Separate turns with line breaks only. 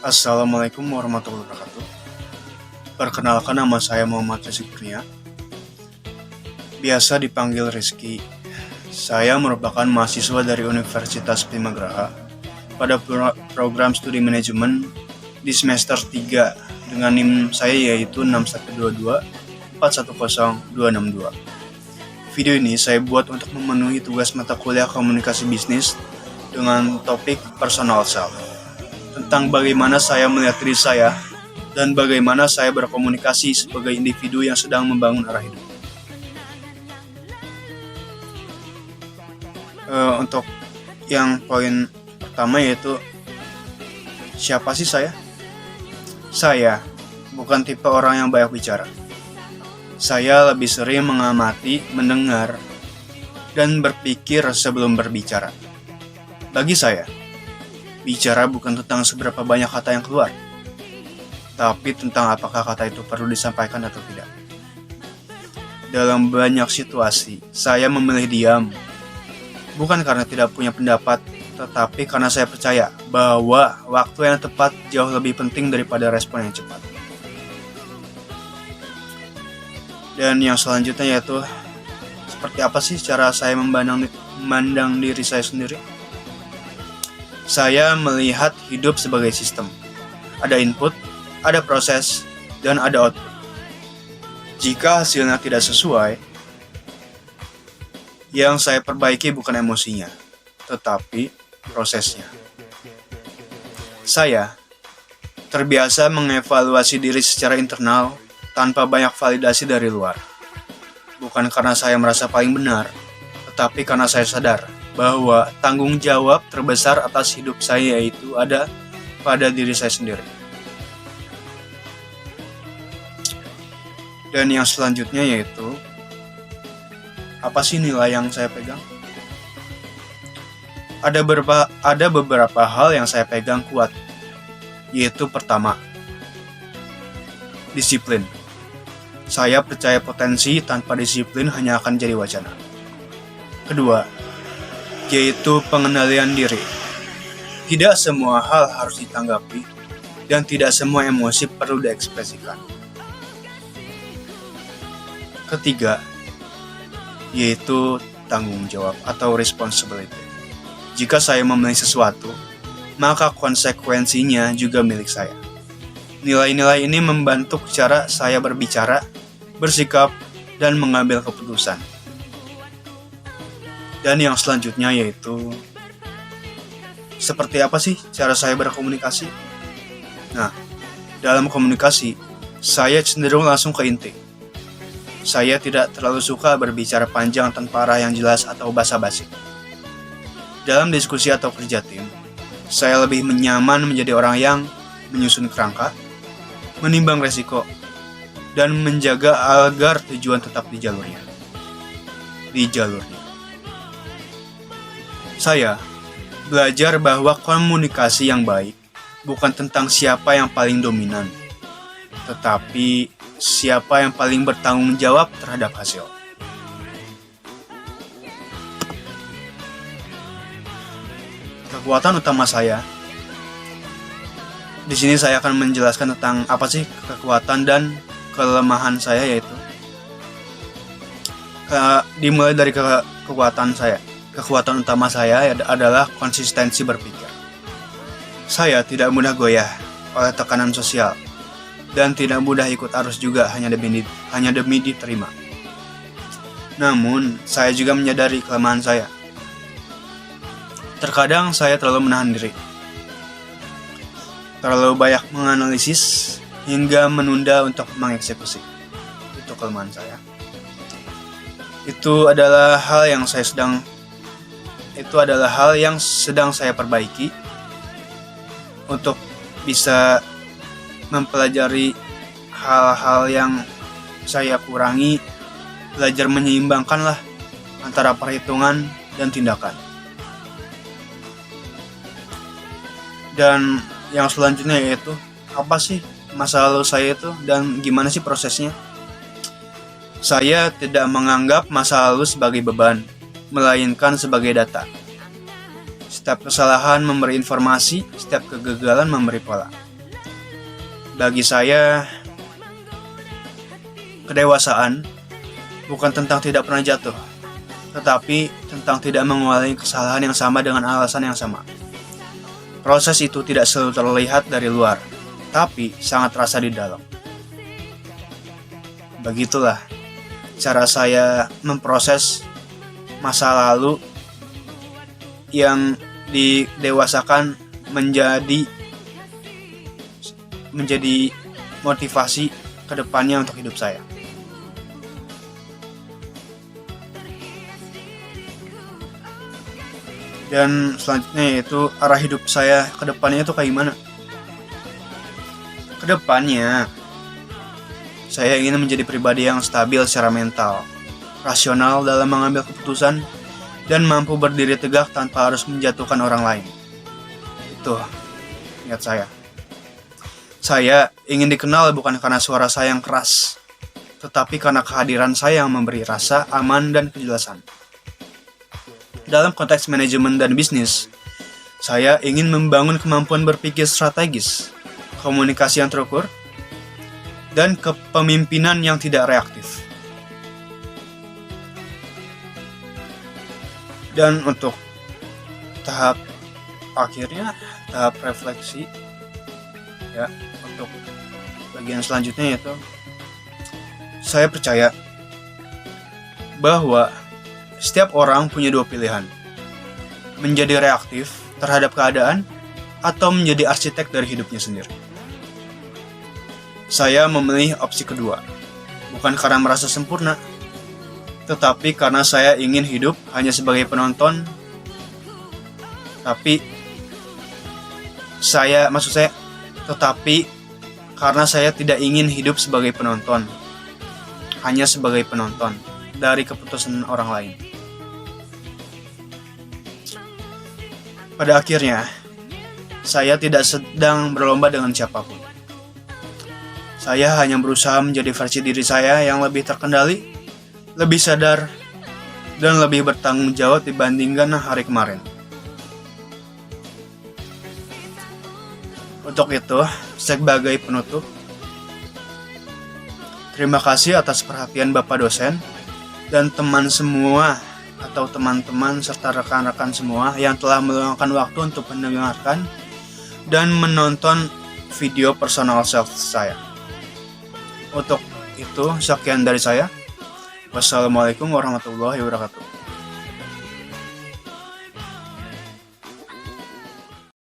Assalamualaikum warahmatullahi wabarakatuh. Perkenalkan, nama saya Muhammad Rizky Kurnia, biasa dipanggil Rizky. Saya merupakan mahasiswa dari Universitas Primagraha pada program studi manajemen di semester 3 dengan NIM saya yaitu 6122 410262. Video ini saya buat untuk memenuhi tugas mata kuliah komunikasi bisnis dengan topik personal self, tentang bagaimana saya melihat diri saya dan bagaimana saya berkomunikasi sebagai individu yang sedang membangun arah hidup. Untuk yang poin pertama yaitu siapa sih saya? Saya bukan tipe orang yang banyak bicara. Saya lebih sering mengamati, mendengar, dan berpikir sebelum berbicara. Bagi saya, bicara bukan tentang seberapa banyak kata yang keluar, tapi tentang apakah kata itu perlu disampaikan atau tidak. Dalam banyak situasi, saya memilih diam, bukan karena tidak punya pendapat, tetapi karena saya percaya bahwa waktu yang tepat jauh lebih penting daripada respon yang cepat. Dan yang selanjutnya yaitu, seperti apa sih cara saya memandang diri saya sendiri? Saya melihat hidup sebagai sistem. Ada input, ada proses, dan ada output. Jika hasilnya tidak sesuai, yang saya perbaiki bukan emosinya, tetapi prosesnya. Saya terbiasa mengevaluasi diri secara internal tanpa banyak validasi dari luar. Bukan karena saya merasa paling benar, tetapi karena saya sadar bahwa tanggung jawab terbesar atas hidup saya itu ada pada diri saya sendiri. Dan yang selanjutnya yaitu, apa sih nilai yang saya pegang? Ada beberapa hal yang saya pegang kuat, yaitu pertama, disiplin. Saya percaya potensi tanpa disiplin hanya akan jadi wacana. Kedua, yaitu pengendalian diri. Tidak semua hal harus ditanggapi, dan tidak semua emosi perlu diekspresikan. Ketiga, yaitu tanggung jawab atau responsibility. Jika saya memilih sesuatu, maka konsekuensinya juga milik saya. Nilai-nilai ini membentuk cara saya berbicara, bersikap, dan mengambil keputusan. Dan yang selanjutnya yaitu, seperti apa sih cara saya berkomunikasi? Nah, dalam komunikasi, saya cenderung langsung ke inti. Saya tidak terlalu suka berbicara panjang tanpa arah yang jelas atau basa-basi. Dalam diskusi atau kerja tim, saya lebih nyaman menjadi orang yang menyusun kerangka, menimbang resiko, dan menjaga agar tujuan tetap di jalurnya. Saya belajar bahwa komunikasi yang baik bukan tentang siapa yang paling dominan, tetapi siapa yang paling bertanggung jawab terhadap hasil. Kekuatan utama saya. Di sini saya akan menjelaskan tentang apa sih kekuatan dan kelemahan saya, yaitu dimulai dari kekuatan saya. Kekuatan utama saya adalah konsistensi berpikir. Saya tidak mudah goyah oleh tekanan sosial dan tidak mudah ikut arus juga hanya demi diterima. Namun, saya juga menyadari kelemahan saya. Terkadang saya terlalu menahan diri, terlalu banyak menganalisis hingga menunda untuk mengeksekusi. Itu kelemahan saya. Itu adalah hal yang sedang saya perbaiki untuk bisa mempelajari hal-hal yang saya kurangi, belajar menyeimbangkanlah antara perhitungan dan tindakan. Dan yang selanjutnya yaitu, apa sih masa lalu saya itu dan gimana sih prosesnya? Saya tidak menganggap masa lalu sebagai beban, melainkan sebagai data. Setiap kesalahan memberi informasi, setiap kegagalan memberi pola. Bagi saya, kedewasaan bukan tentang tidak pernah jatuh, tetapi tentang tidak mengulangi kesalahan yang sama dengan alasan yang sama. Proses itu tidak selalu terlihat dari luar, tapi sangat terasa di dalam. Begitulah cara saya memproses masa lalu yang didewasakan menjadi motivasi ke depannya untuk hidup saya. Dan selanjutnya yaitu arah hidup saya ke depannya itu kayak gimana? Ke depannya, saya ingin menjadi pribadi yang stabil secara mental, rasional dalam mengambil keputusan, dan mampu berdiri tegak tanpa harus menjatuhkan orang lain. Itu niat saya. Saya ingin dikenal bukan karena suara saya yang keras, tetapi karena kehadiran saya yang memberi rasa aman dan kejelasan. Dalam konteks manajemen dan bisnis, saya ingin membangun kemampuan berpikir strategis, komunikasi yang terukur, dan kepemimpinan yang tidak reaktif. Dan untuk tahap akhirnya, tahap refleksi, ya, untuk bagian selanjutnya yaitu saya percaya bahwa setiap orang punya dua pilihan, menjadi reaktif terhadap keadaan atau menjadi arsitek dari hidupnya sendiri. Saya memilih opsi kedua, bukan karena merasa sempurna, tetapi karena saya ingin hidup hanya sebagai penonton. Tetapi karena saya tidak ingin hidup sebagai penonton, hanya sebagai penonton dari keputusan orang lain. Pada akhirnya, saya tidak sedang berlomba dengan siapapun. Saya hanya berusaha menjadi versi diri saya yang lebih terkendali, lebih sadar, dan lebih bertanggung jawab dibandingkan hari kemarin. Untuk itu, sebagai penutup, terima kasih atas perhatian Bapak dosen dan teman semua atau teman-teman serta rekan-rekan semua yang telah meluangkan waktu untuk mendengarkan dan menonton video personal self saya. Untuk itu, sekian dari saya. Wassalamualaikum warahmatullahi wabarakatuh.